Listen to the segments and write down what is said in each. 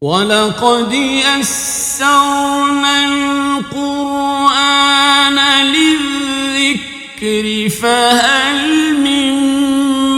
وَلَقَدْ يَسَّرْنَا الْقُرْآنَ لِلذِّكْرِ فَهَلْ مِن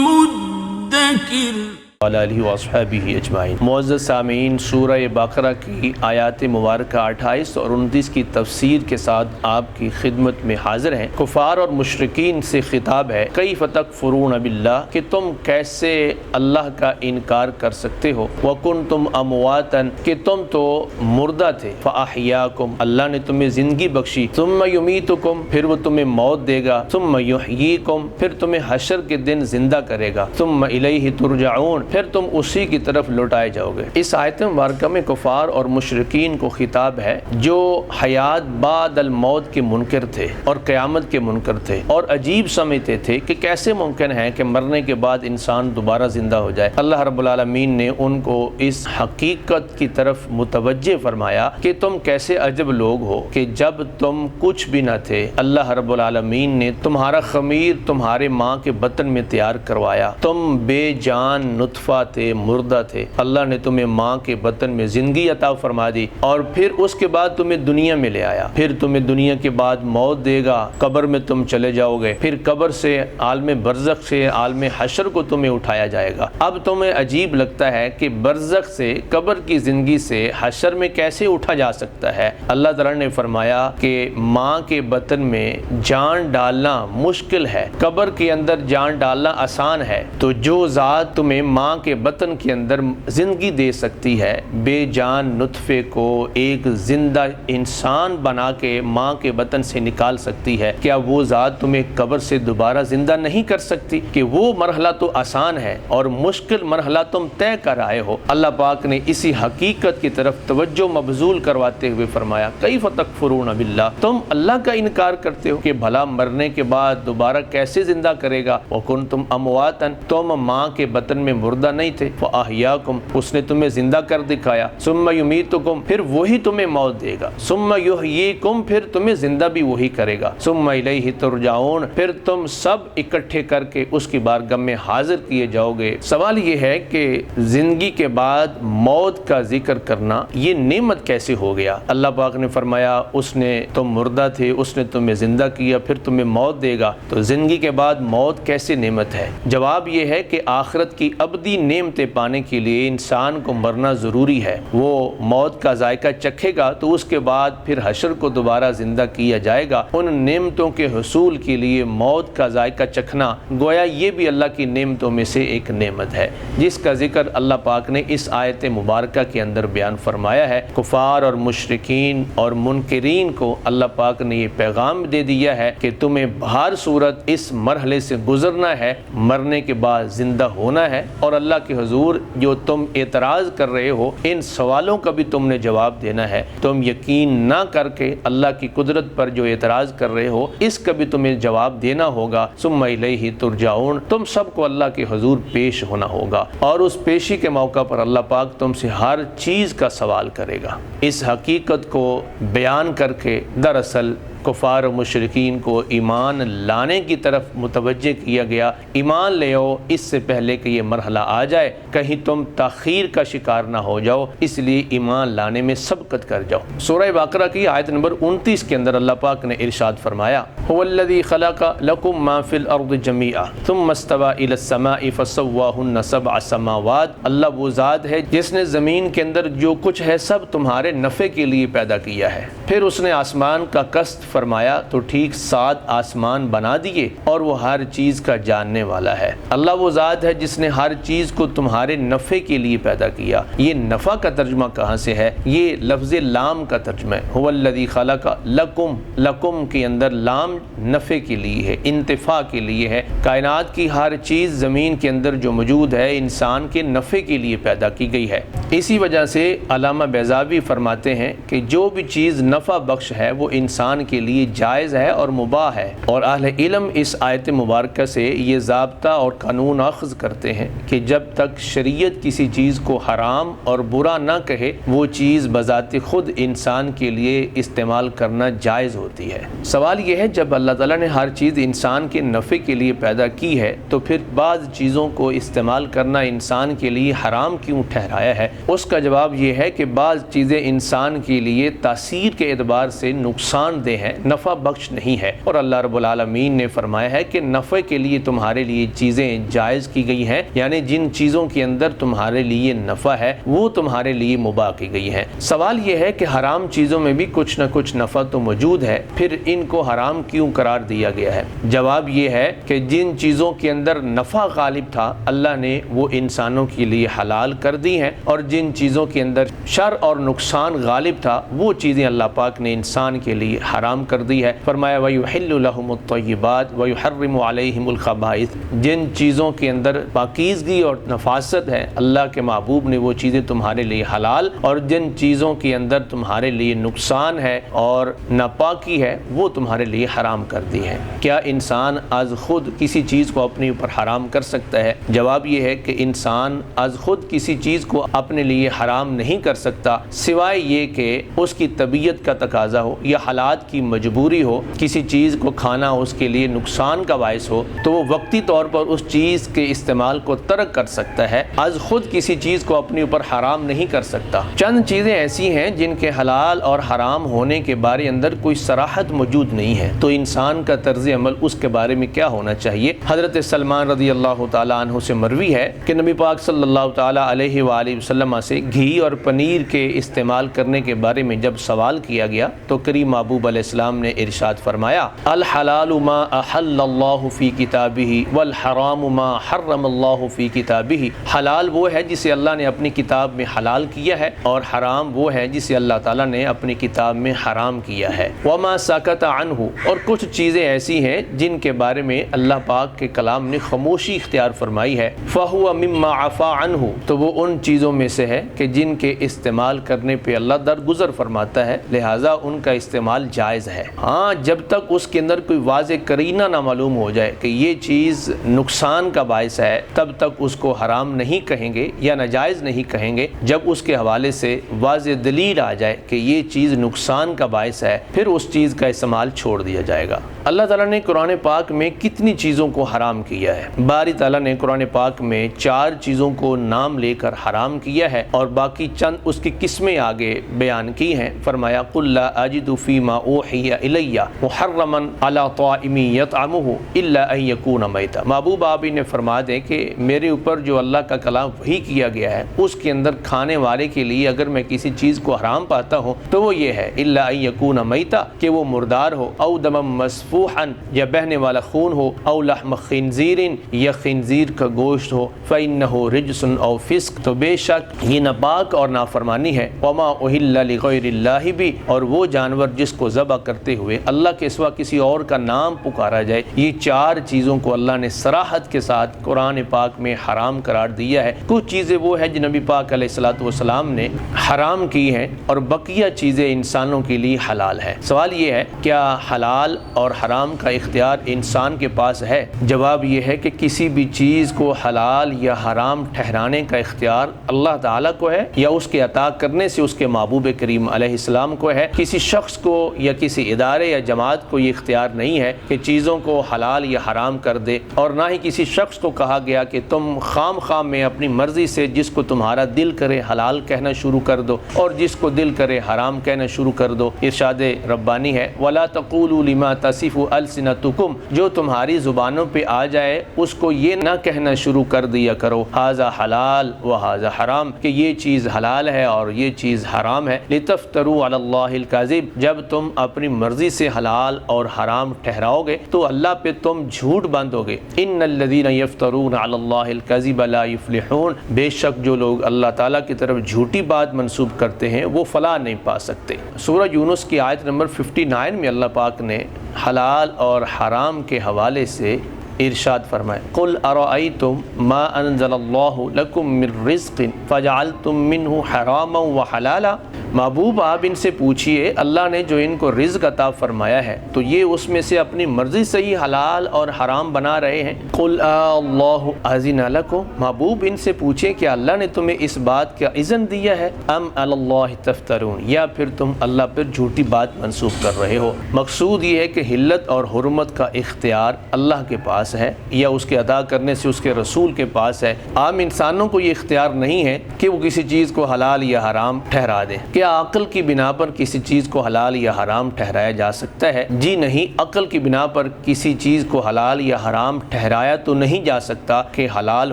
مُّدَّكِرٍ وعلی آلہ واصحابہ اجمعین۔ معزز سامعین، سورہ بقرہ کی آیات مبارکہ 28 اور 29 کی تفسیر کے ساتھ آپ کی خدمت میں حاضر ہیں۔ کفار اور مشرکین سے خطاب ہے، کیف تکفرون باللہ، کہ تم کیسے اللہ کا انکار کر سکتے ہو، وکنتم امواتا، کہ تم تو مردہ تھے، فاحیاکم، اللہ نے تمہیں زندگی بخشی، ثم یمیتکم، پھر وہ تمہیں موت دے گا، ثم یحییکم، پھر تمہیں حشر کے دن زندہ کرے گا، ثم الیہ ترجعون، پھر تم اسی کی طرف لوٹائے جاؤ گے۔ اس آیت مبارکہ میں کفار اور مشرکین کو خطاب ہے جو حیات بعد الموت کے منکر تھے اور قیامت کے منکر تھے، اور عجیب سمجھتے تھے کہ کیسے ممکن ہے کہ مرنے کے بعد انسان دوبارہ زندہ ہو جائے۔ اللہ رب العالمین نے ان کو اس حقیقت کی طرف متوجہ فرمایا کہ تم کیسے عجب لوگ ہو کہ جب تم کچھ بھی نہ تھے، اللہ رب العالمین نے تمہارا خمیر تمہارے ماں کے بطن میں تیار کروایا، تم بے جان نطفہ تھے، مردہ تھے، اللہ نے تمہیں ماں کے بطن میں زندگی عطا فرما دی، اور پھر اس کے بعد تمہیں دنیا میں لے آیا، پھر تمہیں دنیا کے بعد موت دے گا، قبر میں تم چلے جاؤ گے، پھر قبر سے عالم برزخ سے عالم حشر کو تمہیں اٹھایا جائے گا۔ اب تمہیں عجیب لگتا ہے کہ برزخ سے، قبر کی زندگی سے حشر میں کیسے اٹھا جا سکتا ہے؟ اللہ تعالیٰ نے فرمایا کہ ماں کے بطن میں جان ڈالنا مشکل ہے، قبر کے اندر جان ڈالنا آسان ہے، تو جو ذات تمہیں ماں کے بطن کے اندر زندگی دے سکتی ہے، بے جان نطفے کو ایک زندہ انسان بنا کے ماں کے بطن سے نکال سکتی ہے، کیا وہ ذات تمہیں قبر سے دوبارہ زندہ نہیں کر سکتی؟ کہ وہ مرحلہ تو آسان ہے اور مشکل مرحلہ تم طے کر آئے ہو۔ اللہ پاک نے اسی حقیقت کی طرف توجہ مبذول کرواتے ہوئے فرمایا، کیف تکفرون باللہ، تم اللہ کا انکار کرتے ہو کہ بھلا مرنے کے بعد دوبارہ کیسے زندہ کرے گا، وکنتم امواتا، تم ماں کے بطن میں مردہ نہیں تھے، فاحیاکم، اس نے تمہیں زندہ کر دکھایا، ثم یمیتکم، پھر وہی تمہیں موت دے گا، ثم یحییکم، پھر تمہیں زندہ بھی وہی کرے گا، ثم الیہ ترجعون، پھر تم سب اکٹھے کر کے اس کی بارگاہ میں حاضر کیے جاؤ گے۔ سوال یہ ہے کہ زندگی کے بعد موت کا ذکر کرنا یہ نعمت کیسے ہو گیا؟ اللہ پاک نے فرمایا اس نے، تم مردہ تھے، اس نے تمہیں زندہ کیا، پھر تمہیں موت دے گا، تو زندگی کے بعد موت کیسے نعمت ہے؟ جواب یہ ہے کہ آخرت کی ابدی نعمتیں پانے کے لیے انسان کو مرنا ضروری ہے۔ وہ موت کا ذائقہ چکھے گا تو اس کے بعد پھر حشر کو دوبارہ زندہ کیا جائے گا۔ ان نعمتوں کے حصول کے لیے موت کا ذائقہ چکھنا گویا یہ بھی اللہ کی نعمتوں میں سے ایک نعمت ہے، جس کا ذکر اللہ پاک نے اس آیت مبارکہ کے اندر بیان فرمایا ہے۔ کفار اور مشرکین اور منکرین کو اللہ پاک نے یہ پیغام دے دیا ہے کہ تمہیں ہر صورت اس مرحلے سے گزرنا ہے، مرنے کے بعد زندہ ہونا ہے، اور اللہ کے حضور جو تم اعتراض کر رہے ہو ان سوالوں کا بھی تم نے جواب دینا ہے۔ تم یقین نہ کر کے اللہ کی قدرت پر جو اعتراض کر رہے ہو اس کا بھی تمہیں جواب دینا ہوگا، ثم الیہ ترجعون، تم سب کو اللہ کے حضور پیش ہونا ہوگا، اور اس پیشی کے موقع پر اللہ پاک تم سے ہر چیز کا سوال کرے گا۔ اس حقیقت کو بیان کر کے دراصل کفار و مشرکین کو ایمان لانے کی طرف متوجہ کیا گیا۔ ایمان لے آؤ اس سے پہلے کہ یہ مرحلہ آ جائے، کہیں تم تاخیر کا شکار نہ ہو جاؤ، اس لیے ایمان لانے میں سبقت کر جاؤ۔ سورہ بقرہ کی آیت نمبر 29 کے اندر اللہ پاک نے ارشاد فرمایا، هو الذی خلق لکم ما فی الارض جمیعا ثم استوى الی السماء فسواہن 7 سماوات، اللہ وہ ذات ہے جس نے زمین کے اندر جو کچھ ہے سب تمہارے نفع کے لیے پیدا کیا ہے، پھر اس نے آسمان کا قصد فرمایا تو ٹھیک 7 آسمان بنا دیے، اور وہ ہر چیز کا جاننے والا ہے۔ اللہ وہ ذات ہے جس نے ہر چیز کو تمہارے نفع کے لیے پیدا کیا۔ یہ نفع کا ترجمہ کہاں سے ہے؟ یہ لفظ لام کا ترجمہ ہے، هو الذی خلق لکم، لکم کے اندر لام نفع کے لیے ہے، انتفاع کے لیے ہے۔ کائنات کی ہر چیز زمین کے اندر جو موجود ہے انسان کے نفع کے لیے پیدا کی گئی ہے۔ اسی وجہ سے علامہ بیضاوی فرماتے فرماتے ہیں کہ جو بھی چیز نفع بخش ہے وہ انسان کے لیے جائز ہے اور مباح ہے، اور اہل علم اس آیت مبارکہ سے یہ ضابطہ اور قانون اخذ کرتے ہیں کہ جب تک شریعت کسی چیز کو حرام اور برا نہ کہے وہ چیز بذات خود انسان کے لیے استعمال کرنا جائز ہوتی ہے۔ سوال یہ ہے جب اللہ تعالیٰ نے ہر چیز انسان کے نفع کے لیے پیدا کی ہے تو پھر بعض چیزوں کو استعمال کرنا انسان کے لیے حرام کیوں ٹھہرایا ہے؟ اس کا جواب یہ ہے کہ بعض چیزیں انسان کے لیے تاثیر کے اعتبار سے نقصان دہ ہیں، نفع بخش نہیں ہے، اور اللہ رب العالمین نے فرمایا ہے کہ نفع کے لیے تمہارے لیے چیزیں جائز کی گئی ہیں، یعنی جن چیزوں کے اندر تمہارے لیے نفع ہے وہ تمہارے لیے مباح کی گئی ہیں۔ سوال یہ ہے کہ حرام چیزوں میں بھی کچھ نہ کچھ نفع تو موجود ہے، پھر ان کو حرام کیوں قرار دیا گیا ہے؟ جواب یہ ہے کہ جن چیزوں کے اندر نفع غالب تھا اللہ نے وہ انسانوں کے لیے حلال کر دی ہیں، اور جن چیزوں کے اندر شر اور نقصان غالب تھا وہ چیزیں اللہ پاک نے انسان کے لیے حرام کر دی ہے۔ فرمایا وَيُحِلُّ لَهُمُ الطَّيِّبَاتِ وَيُحَرِّمُ عَلَيْهِمُ الْخَبَائِثِ، جن چیزوں کے اندر پاکیزگی اور نفاست ہے اللہ کے محبوب نے وہ چیزیں تمہارے لیے حلال، اور جن چیزوں کے اندر تمہارے لیے نقصان ہے اور ناپاکی ہے وہ تمہارے لیے حرام کر دی ہے۔ کیا انسان از خود کسی چیز کو اپنے اوپر حرام کر سکتا ہے؟ جواب یہ ہے کہ انسان از خود کسی چیز کو اپنے لیے حرام نہیں کر سکتا سوائے یہ کہ اس کی طبیعت کا تقاضا ہو یا حالات کی مجبوری ہو، کسی چیز کو کھانا اس کے لیے نقصان کا باعث ہو تو وہ وقتی طور پر اس چیز کے استعمال کو ترک کر سکتا ہے، از خود کسی چیز کو اپنے اوپر حرام نہیں کر سکتا۔ چند چیزیں ایسی ہیں جن کے حلال اور حرام ہونے کے بارے اندر کوئی صراحت موجود نہیں ہے، تو انسان کا طرز عمل اس کے بارے میں کیا ہونا چاہیے؟ حضرت سلمان رضی اللہ تعالیٰ عنہ سے مروی ہے کہ نبی پاک صلی اللہ تعالیٰ علیہ وآلہ وسلم سے گھی اور پنیر کے استعمال کرنے کے بارے میں جب سوال کیا گیا تو کریم محبوب علیہ السلام نے ارشاد فرمایا الحلال ما احل اللہ فی کتابہ والحرام ما حرم اللہ فی کتابہ، حلال وہ ہے جسے اللہ نے اپنی کتاب میں حلال کیا ہے اور حرام وہ ہے جسے اللہ تعالیٰ نے اپنی کتاب میں حرام کیا ہے۔ وما سکت عنہ، اور کچھ چیزیں ایسی ہیں جن کے بارے میں اللہ پاک کے کلام نے خاموشی اختیار فرمائی ہے، فہو مما عفا عنہ، تو وہ ان چیزوں میں سے ہے کہ جن کے استعمال کرنے پہ اللہ درگزر فرماتا ہے، لہٰذا ان کا استعمال جائز ہے۔ ہاں جب تک اس کے اندر کوئی واضح قرینہ نہ معلوم ہو جائے کہ یہ چیز نقصان کا باعث ہے تب تک اس کو حرام نہیں کہیں گے یا ناجائز نہیں کہیں گے۔ جب اس کے حوالے سے واضح دلیل آ جائے کہ یہ چیز نقصان کا باعث ہے پھر اس چیز کا استعمال چھوڑ دیا جائے گا۔ اللہ تعالیٰ نے قرآن پاک میں کتنی چیزوں کو حرام کیا ہے؟ باری تعالیٰ نے قرآن پاک میں 4 چیزوں کو نام لے کر حرام کیا ہے اور باقی چند اس کی قسمیں آگے بیان کی ہیں۔ فرمایا قُلْ لَا أَجِدُ فِي مَا أُوحِيَ إِلَيَّ مُحَرَّمًا عَلَىٰ طَاعِمٍ يَطْعَمُهُ إِلَّا أَن يَكُونَ مَيْتًا، محبوب آپ انہیں فرما دیں کہ میرے اوپر جو اللہ کا کلام وحی کیا گیا ہے اس کے اندر کھانے والے کے لیے اگر میں کسی چیز کو حرام پاتا ہوں تو وہ یہ ہے إِلَّا أَن يَكُونَ مَيْتًا، کہ وہ مردار ہو، او دم مسفوحا، یا بہنے والا خون ہو، او لحم خنزیر، یا خنزیر کا گوشت ہو، فإنه رجس او فسق، تو بے شک یہ ناپاک اور نافرمانی ہے، وما أُهِلَّ لِغَيْرِ اللَّهِ بِهِ، اور وہ جانور جس کو ذبح کرتے ہوئے اللہ کے سوا کسی اور کا نام پکارا جائے۔ یہ 4 چیزوں کو اللہ نے صراحت کے ساتھ قرآن پاک میں حرام قرار دیا ہے۔ کچھ چیزیں وہ ہیں جو نبی پاک علیہ الصلوۃ والسلام نے حرام کی ہیں اور بقیہ چیزیں انسانوں کے لیے حلال ہے۔ سوال یہ ہے کیا حلال اور حرام کا اختیار انسان کے پاس ہے؟ جواب یہ ہے کہ کسی بھی چیز کو حلال یا حرام ٹھہرانے کا اختیار اللہ تعالیٰ کو ہے یا اس کے عطا کرنے سے اس کے محبوب کریم علیہ السلام کو ہے۔ کسی شخص کو یا کسی ادارے یا جماعت کو یہ اختیار نہیں ہے کہ چیزوں کو حلال یا حرام کر دے، اور نہ ہی کسی شخص کو کہا گیا کہ تم خام خام میں اپنی مرضی سے جس کو تمہارا دل کرے حلال کہنا شروع کر دو اور جس کو دل کرے حرام کہنا شروع کر دو۔ ارشاد ربانی ہے وَلَا تَقُولُوا لِمَا تَصِفُ أَلْسِنَتُكُمْ، جو تمہاری زبانوں پہ آ جائے اس کو یہ نہ کہنا شروع کر دیا کرو ھذا حلال وھذا حرام، کہ یہ چیز حلال ہے اور یہ چیز حرام ہے، لِتَفْتَرُوا عَلَى اللَّهِ الْكَذِبَ، جب تم اپنی مرضی سے حلال اور حرام ٹھہراؤ گے تو اللہ پہ تم جھوٹ باندھو گے۔ ان الذین یفترون علی اللہ الکذب لا یفلحون، بے شک جو لوگ اللہ تعالیٰ کی طرف جھوٹی بات منسوب کرتے ہیں وہ فلاح نہیں پا سکتے۔ سورہ یونس کی آیت نمبر 59 میں اللہ پاک نے حلال اور حرام کے حوالے سے ارشاد فرمائے قل ارأیتم ما انزل اللہ لکم من رزق فجعلتم منہ حراما وحلالا، محبوب آپ ان سے پوچھئے اللہ نے جو ان کو رزق عطا فرمایا ہے تو یہ اس میں سے اپنی مرضی سے ہی حلال اور حرام بنا رہے ہیں؟ قل اللہ اذن لکم، محبوب ان سے پوچھیں کہ اللہ نے تمہیں اس بات کا اذن دیا ہے، ام علی اللہ تفترون، یا پھر تم اللہ پر جھوٹی بات منسوب کر رہے ہو۔ مقصود یہ ہے کہ حلت اور حرمت کا اختیار اللہ کے پاس ہے یا اس کے ادا کرنے سے اس کے رسول کے پاس ہے۔ عام انسانوں کو یہ اختیار نہیں ہے کہ وہ کسی چیز کو حلال یا حرام ٹھہرا دیں۔ کیا عقل کی بنا پر کسی چیز کو حلال یا حرام ٹھہرایا جا سکتا ہے؟ جی نہیں، عقل کی بنا پر کسی چیز کو حلال یا حرام ٹھہرایا تو نہیں جا سکتا، کہ حلال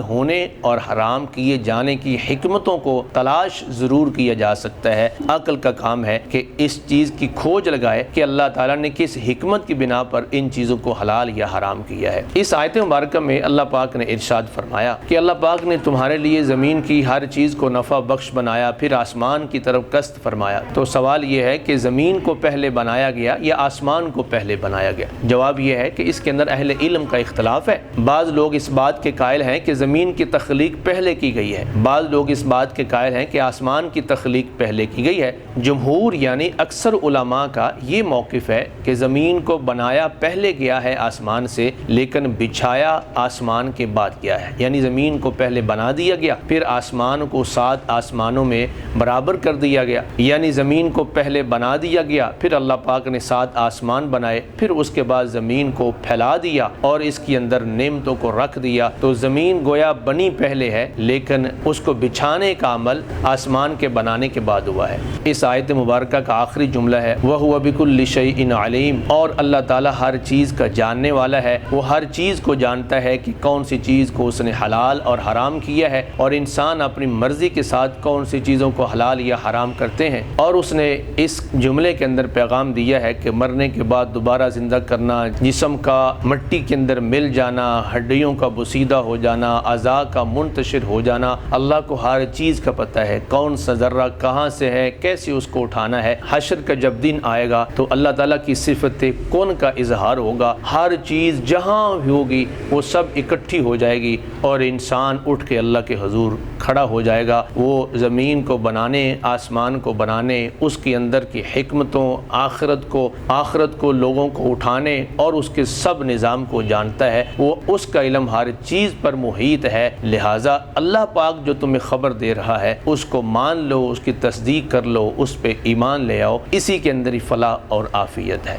ہونے اور حرام کیے جانے کی حکمتوں کو تلاش ضرور کیا جا سکتا ہے۔ عقل کا کام ہے کہ اس چیز کی کھوج لگائے کہ اللہ تعالیٰ نے کس حکمت کی بنا پر ان چیزوں کو حلال یا حرام کیا ہے۔ اس آیت مبارکہ میں اللہ پاک نے ارشاد فرمایا کہ اللہ پاک نے تمہارے لیے زمین کی ہر چیز کو نفع بخش بنایا، پھر آسمان کی طرف قصد فرمایا۔ تو سوال یہ ہے کہ زمین کو پہلے بنایا گیا یا آسمان کو پہلے بنایا گیا؟ جواب یہ ہے کہ اس کے اندر اہل علم کا اختلاف ہے۔ بعض لوگ اس بات کے قائل ہیں کہ زمین کی تخلیق پہلے کی گئی ہے، بعض لوگ اس بات کے قائل ہیں کہ آسمان کی تخلیق پہلے کی گئی ہے۔ جمہور یعنی اکثر علماء کا یہ موقف ہے کہ زمین کو بنایا پہلے گیا ہے آسمان سے، لیکن بچھایا آسمان کے بعد کیا ہے، یعنی زمین کو پہلے بنا دیا گیا پھر آسمان کو 7 آسمانوں میں برابر کر دیا گیا، یعنی زمین کو پہلے بنا دیا گیا پھر اللہ پاک نے 7 آسمان بنائے، پھر اس کے بعد زمین کو پھیلا دیا اور اس کے اندر نعمتوں کو رکھ دیا۔ تو زمین گویا بنی پہلے ہے لیکن اس کو بچھانے کا عمل آسمان کے بنانے کے بعد ہوا ہے۔ اس آیت مبارکہ کا آخری جملہ ہے وَهُوَ بِكُلِّ شَيْءٍ عَلِيمٌ، اور اللہ تعالیٰ ہر چیز کا جاننے والا ہے، وہ ہر چیز کو جانتا ہے کہ کون سی چیز کو اس نے حلال اور حرام کیا ہے، اور انسان اپنی مرضی کے ساتھ کون سی چیزوں کو حلال یا حرام کرتے ہیں۔ اور اس نے اس جملے کے اندر پیغام دیا ہے کہ مرنے کے بعد دوبارہ زندہ کرنا، جسم کا مٹی کے اندر مل جانا، ہڈیوں کا بسیدہ ہو جانا، اعضاء کا منتشر ہو جانا، اللہ کو ہر چیز کا پتہ ہے، کون سا ذرہ کہاں سے ہے، کیسے اس کو اٹھانا ہے۔ حشر کا جب دن آئے گا تو اللہ تعالیٰ کی صفت کون کا اظہار ہوگا، ہر چیز جہاں بھی ہوگی وہ سب اکٹھی ہو جائے گی اور انسان اٹھ کے اللہ کے حضور کھڑا ہو جائے گا۔ وہ زمین کو بنانے، آسمان کو بنانے، اس کے اندر کی حکمتوں، آخرت کو لوگوں کو اٹھانے اور اس کے سب نظام کو جانتا ہے، وہ اس کا علم ہر چیز پر محیط ہے۔ لہٰذا اللہ پاک جو تمہیں خبر دے رہا ہے اس کو مان لو، اس کی تصدیق کر لو، اس پہ ایمان لے آؤ، اسی کے اندر ہی فلاح اور عافیت ہے۔